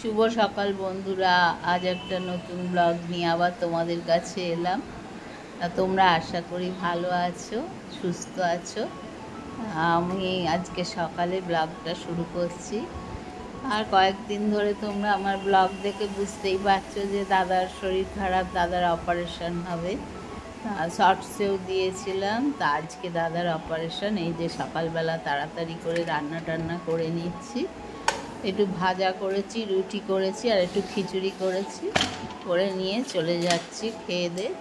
শুভ সকাল বন্ধুরা, আজ একটা নতুন ব্লগ নিয়ে আবার তোমাদের কাছে এলাম। তোমরা আশা করি ভালো আছো, সুস্থ আছো। আমি আজকে সকালে ব্লগটা শুরু করছি। আর কয়েকদিন ধরে তোমরা আমার ব্লগ দেখে বুঝতেই পারছো যে দাদার শরীর খারাপ, দাদার অপারেশন হবে। শর্টসেও দিয়েছিলাম। তা আজকে দাদার অপারেশন। এই যে সকালবেলা তাড়াতাড়ি করে রান্না টান্না করে নিচ্ছি। একটু ভাজা করেছি, রুটি করেছি, আর একটু খিচুড়ি করেছি, করে নিয়ে চলে যাচ্ছি খেয়ে দিয়ে।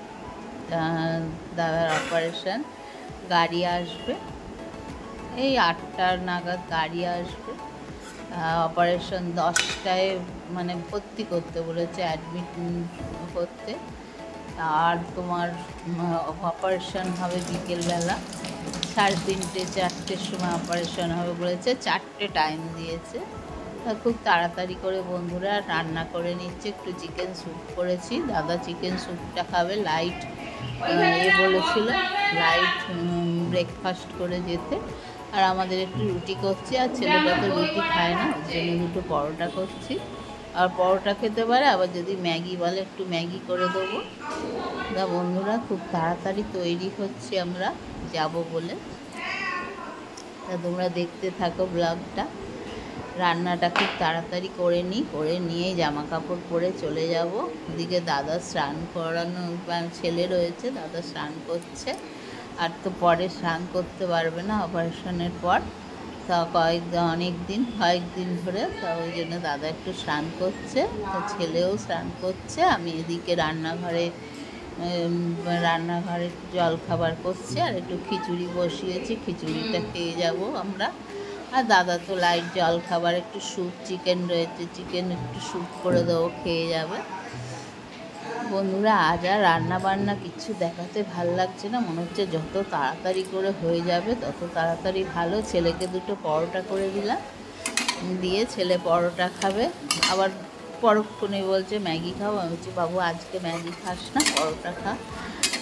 দাদার অপারেশন, গাড়ি আসবে এই 8টার নাগাদ গাড়ি আসবে। অপারেশন 10টায় মানে ভর্তি করতে বলেছে, অ্যাডমিট করতে। আর তোমার অপারেশন হবে বিকেলবেলা 3:30 4টের সময় অপারেশন হবে বলেছে। 4টে টাইম দিয়েছে। খুব তাড়াতাড়ি করে বন্ধুরা রান্না করে নিচ্ছে। একটু চিকেন স্যুপ করেছি, দাদা চিকেন স্যুপটা খাবে। লাইট বলেছিল লাইট ব্রেকফাস্ট করে যেতে। আর আমাদের একটু রুটি করছি, আর ছেলেটা তো রুটি খায় না, ওর জন্য দুটো পরোটা করছি। আর পরোটা খেতে পারে, আবার যদি ম্যাগি বলে একটু ম্যাগি করে দেবো। বন্ধুরা খুব তাড়াতাড়ি তৈরি হচ্ছি আমরা যাব বলে। তা তোমরা দেখতে থাকো ব্লগটা। রান্নাটা খুব তাড়াতাড়ি করে নিই, করে নিয়েই জামা কাপড় পরে চলে যাব। ওদিকে দাদা স্নান করানো, ছেলে রয়েছে, দাদা স্নান করছে। আর তো পরে স্নান করতে পারবে না অপারেশনের পর। তা কয়েকদিন ধরে, তা ওই জন্য দাদা একটু স্নান করছে, তা ছেলেও স্নান করছে। আমি এদিকে রান্নাঘরে জল খাবার করছি, আর একটু খিচুড়ি বসিয়েছি, খিচুড়িটা খেয়ে যাব আমরা। আর দাদা তো লাইট জল খাবার, একটু স্যুপ, চিকেন রয়েছে, চিকেন একটু স্যুপ করে দেবো, খেয়ে যাবে। বন্ধুরা আজ আর রান্না বান্না কিচ্ছু দেখাতে ভাল লাগছে না, মনে হচ্ছে যত তাড়াতাড়ি করে হয়ে যাবে তত তাড়াতাড়ি ভালো। ছেলেকে দুটো পরোটা করে দিলাম, দিয়ে ছেলে পরোটা খাবে। আবার পরক্ষণে বলছে ম্যাগি খাবো। আমি বলছি বাবু আজকে ম্যাগি খাস না, পরোটা খা,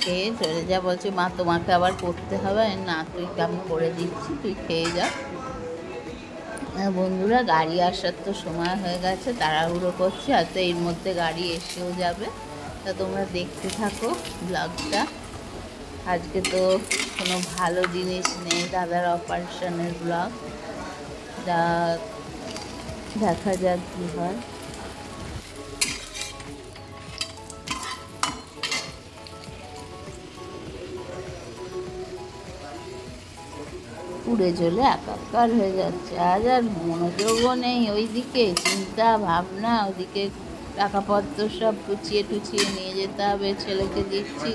খেয়ে চলে যা। বলছে মা তোমাকে আবার করতে হবে। না, তুই আমি করে দিচ্ছি, তুই খেয়ে যা। বন্ধুরা গাড়ি আসার তো সময় হয়ে গেছে, তাড়াহুড়ো করছি, আর তো এর মধ্যে গাড়ি এসেও যাবে। তা তোমরা দেখতে থাকো ব্লগটা। আজকে তো কোনো ভালো জিনিস নেই, দাদার অপারেশনের ব্লগ। দেখা যাক কী হয়। পুড়ে চলে একাকার হয়ে যাচ্ছে। আজ আর মনোযোগও নেই ওইদিকে, চিন্তা ভাবনা। ওদিকে টাকাপত্র সব টুচিয়ে নিয়ে যেতে হবে, ছেলেকে দিচ্ছি।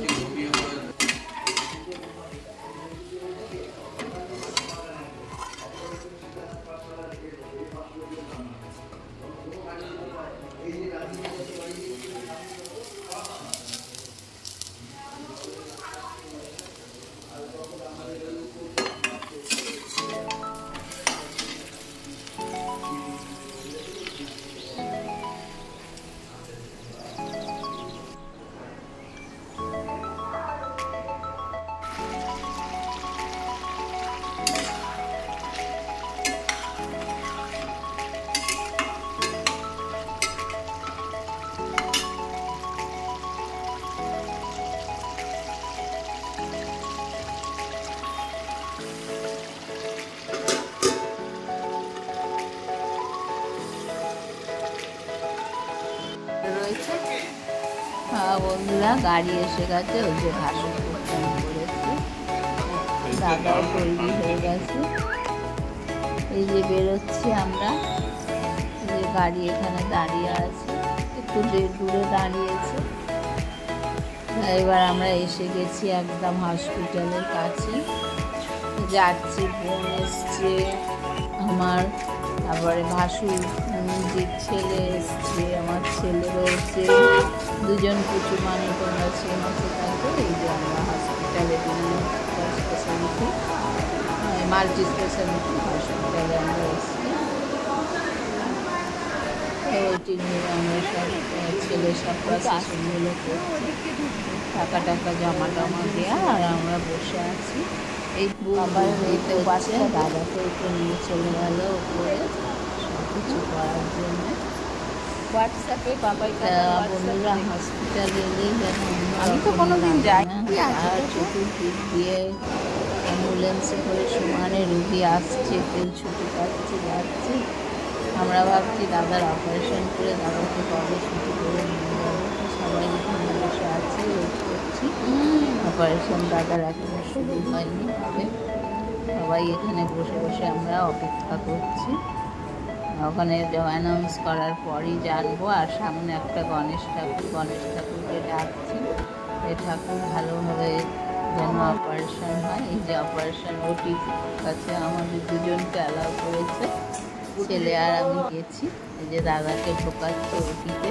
বন্ধুরা গাড়ি এসে গেছে, ওই যে ভাষণ করেছে, দাদাও তৈরি হয়ে গেছে। এই যে বেরোচ্ছি আমরা, এই যে গাড়ি এখানে দাঁড়িয়ে আছে, একটু দূরে দাঁড়িয়েছে। এবার আমরা এসে গেছি একদম হসপিটালের কাছে, যাচ্ছি। বোন এসছে আমার, তারপরে ভাসুর ছেলে এসছে, আমার ছেলে রয়েছে, দুজন কিছু মানে তোমরা চেনাতে থাকো। এই যে আমরা হসপিটালে স্পেশালিটি, মাল্টি স্পেশালিটি হসপিটালে আমরা এসছি। ওইটি নিয়ে আমরা সব ছেলে সব প্রসেসনগুলো করছি, টাকা জমা দেওয়া। আর আমরা বসে আছি। এই বাবার হইতে পারছে, দাদাকে একটু নিয়ে চলে গেল ওপরে সব কিছু করার জন্য। হোয়াটসঅ্যাপে বাবাই বন্ধুরা হসপিটালে এলেই যেন আমি তো কোনোদিন যাই আর চতুর্দিক দিয়ে অ্যাম্বুলেন্সে করে সমানে রুগী আসছে, কেউ ছুটি পাচ্ছে যাচ্ছে। আমরা ভাবছি দাদার অপারেশন করে দাদাকে কবে ছুটি করে নিয়ে যাবো। সবাই এখানে বসে আছে, ওয়েট করছি। অপারেশন দাদার এখনো শুরু হয়নি, হবে। সবাই এখানে বসে বসে আমরা অপেক্ষা করছি। ওখানে অ্যানাউন্স করার পরই জানবো। আর সামনে একটা গণেশ ঠাকুরকে ডাকছি, এই ঠাকুর ভালোভাবে যেন অপারেশন হয়। এই যে অপারেশন ওটির কাছে আমাদের দুজনকে অ্যালাউ করেছে, ছেলে আর আমি গেছি। এই যে দাদাকে ঢোকাচ্ছে ওটিতে।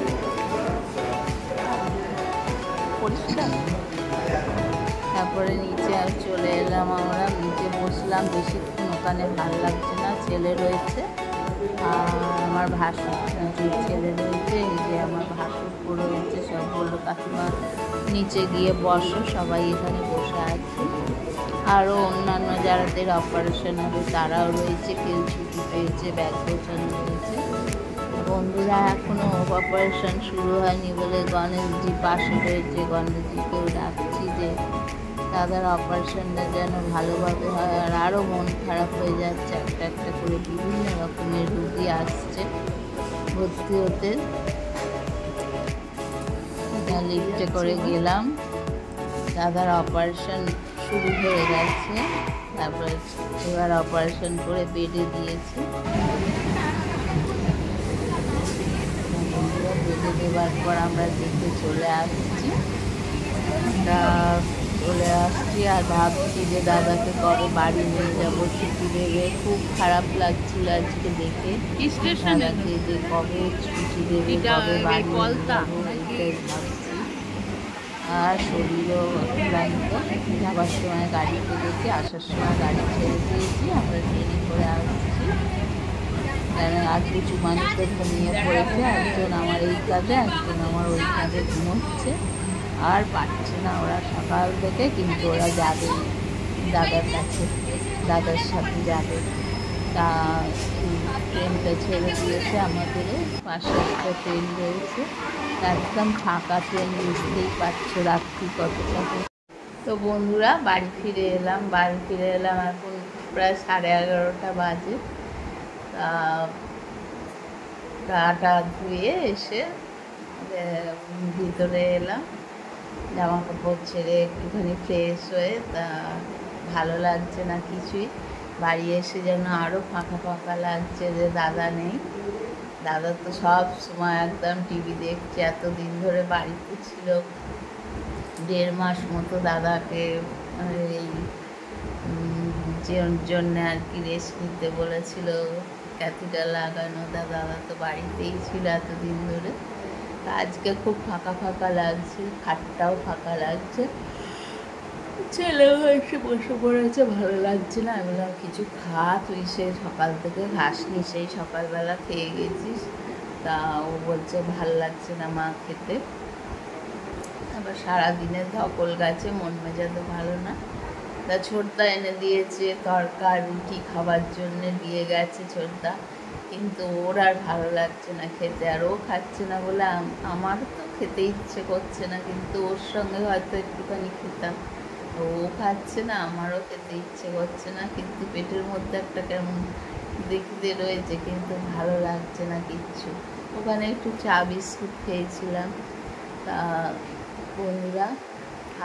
তারপরে নিচে আর চলে এলাম, আমরা নিচে বসলাম বেশিক্ষণ, ওখানে ভালো লাগছে না। ছেলে রয়েছে আর আমার ভাসুর ছেলে রয়েছে, এই যে আমার ভাসুর রয়েছে। সব বললো কাকিমা নিচে গিয়ে বসো, সবাই এখানে বসে আছে। আরও অন্যান্য যাদের অপারেশন হবে তারাও রয়েছে, কেউ ছুটি পেয়েছে, ব্যাগ গোছানো রয়েছে। বন্ধুরা এখনও অপারেশন শুরু হয়নি বলে গণেশজি পাশে রয়েছে, গণেশজিকেও ডাকছি যে দাদার অপারেশনটা যেন ভালোভাবে হয়। আর আরও মন খারাপ হয়ে যাচ্ছে, একটা একটা করে বিভিন্ন রকমের রুগী আসছে ভর্তি হতে। লিফটে করে গেলাম, দাদার অপারেশন শুরু হয়ে গেছে। তারপর এবার অপারেশন করে বেডে দিয়েছে। বেডে দেওয়ার পর আমরা দেখে চলে আসছি আর ভাবছি যে দাদাকে কবে বাড়ি নিয়ে যাবো, ছুটি দেবে। খুব খারাপ লাগছিল আজকে দেখে দাদাকে, যে কবে ছুটি দেবে, কবে বাড়ি নিয়ে যাবো, এটাই ভাবছি। আর শরীরও ক্লান্ত। যাবার সময় গাড়িতে গেছি, আসার সময় গাড়ি ছেড়ে দিয়েছি, আমরা ট্রেনে করে আসছি। কারণ আর কিছু মানুষ তো ঘুমিয়ে পড়েছে, একজন আমার এই কাজে, একজন আমার ওই কাজে ঘুমোচ্ছে। আর পারছে না ওরা সকাল থেকে, কিন্তু ওরা যাবে দাদার কাছে, দাদার সাথে যাবে। তা ট্রেনটা ছেড়ে দিয়েছে আমাদের পাশে, একটা ট্রেন রয়েছে, একদম ফাঁকা ট্রেন, বুঝতেই পারছো রাত্রি কতটা। তো বন্ধুরা বাড়ি ফিরে এলাম এখন প্রায় 11:30 বাজে। তা গাটা ধুয়ে এসে ভিতরে এলাম, জামা কাপড় ছেড়ে একটুখানি ফ্রেশ হয়ে। তা ভালো লাগছে না কিছুই। বাড়ি এসে যেন আরও ফাঁকা ফাঁকা লাগছে, যে দাদা নেই। দাদা তো সব সময় একদম টিভি দেখছে, এতদিন ধরে বাড়িতে ছিল। 1.5 মাস মতো দাদাকে এই জন্য আর কি রেস্ট নিতে বলেছিল, ক্যাথিটার লাগানো। দাদা তো বাড়িতেই ছিল এতদিন ধরে। আজকে খুব ফাঁকা ফাঁকা লাগছে, খাটটাও ফাঁকা লাগছে। ছেলেও এসে বসে পড়েছে, ভালো লাগছে না। আমি বললাম কিছু খা, তুই সে সকাল থেকে খাসনি, সেই সকালবেলা খেয়ে গেছিস। তা ও বলছে ভালো লাগছে না মা খেতে। আবার সারাদিনের ধকল গেছে, মন মেজাজও ভালো না। তা ছোটদা এনে দিয়েছে তরকা, রুটি খাবার জন্যে দিয়ে গেছে ছোটদা, কিন্তু ওর আর ভালো লাগছে না খেতে। আর ও খাচ্ছে না বলে আমারও তো খেতে ইচ্ছে করছে না, কিন্তু ওর সঙ্গে হয়তো একটুখানি খেতাম। ও খাচ্ছে না, আমারও খেতে ইচ্ছে করছে না, কিন্তু পেটের মধ্যে একটা কেমন দেখতে রয়েছে, কিন্তু ভালো লাগছে না কিচ্ছু। ওখানে একটু চা বিস্কুট খেয়েছিলাম। তা বন্ধুরা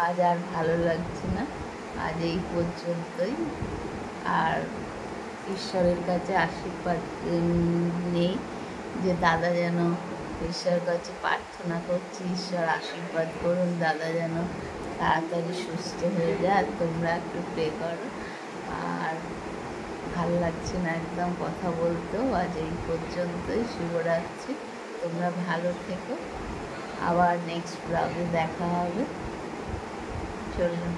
আজ আর ভালো লাগছে না, আজ এই পর্যন্তই। আর ঈশ্বরের কাছে আশীর্বাদ নেই যে দাদা যেন, ঈশ্বরের কাছে প্রার্থনা করছি, ঈশ্বর আশীর্বাদ করুন দাদা যেন তাড়াতাড়ি সুস্থ হয়ে যায়। আর তোমরা একটু প্রে করো। আর ভালো লাগছে না একদম কথা বলতেও। আজ এই পর্যন্তই, শুভরাত্রি। তোমরা ভালো থেকো, আবার নেক্সট ব্লগে দেখা হবে। চলুন।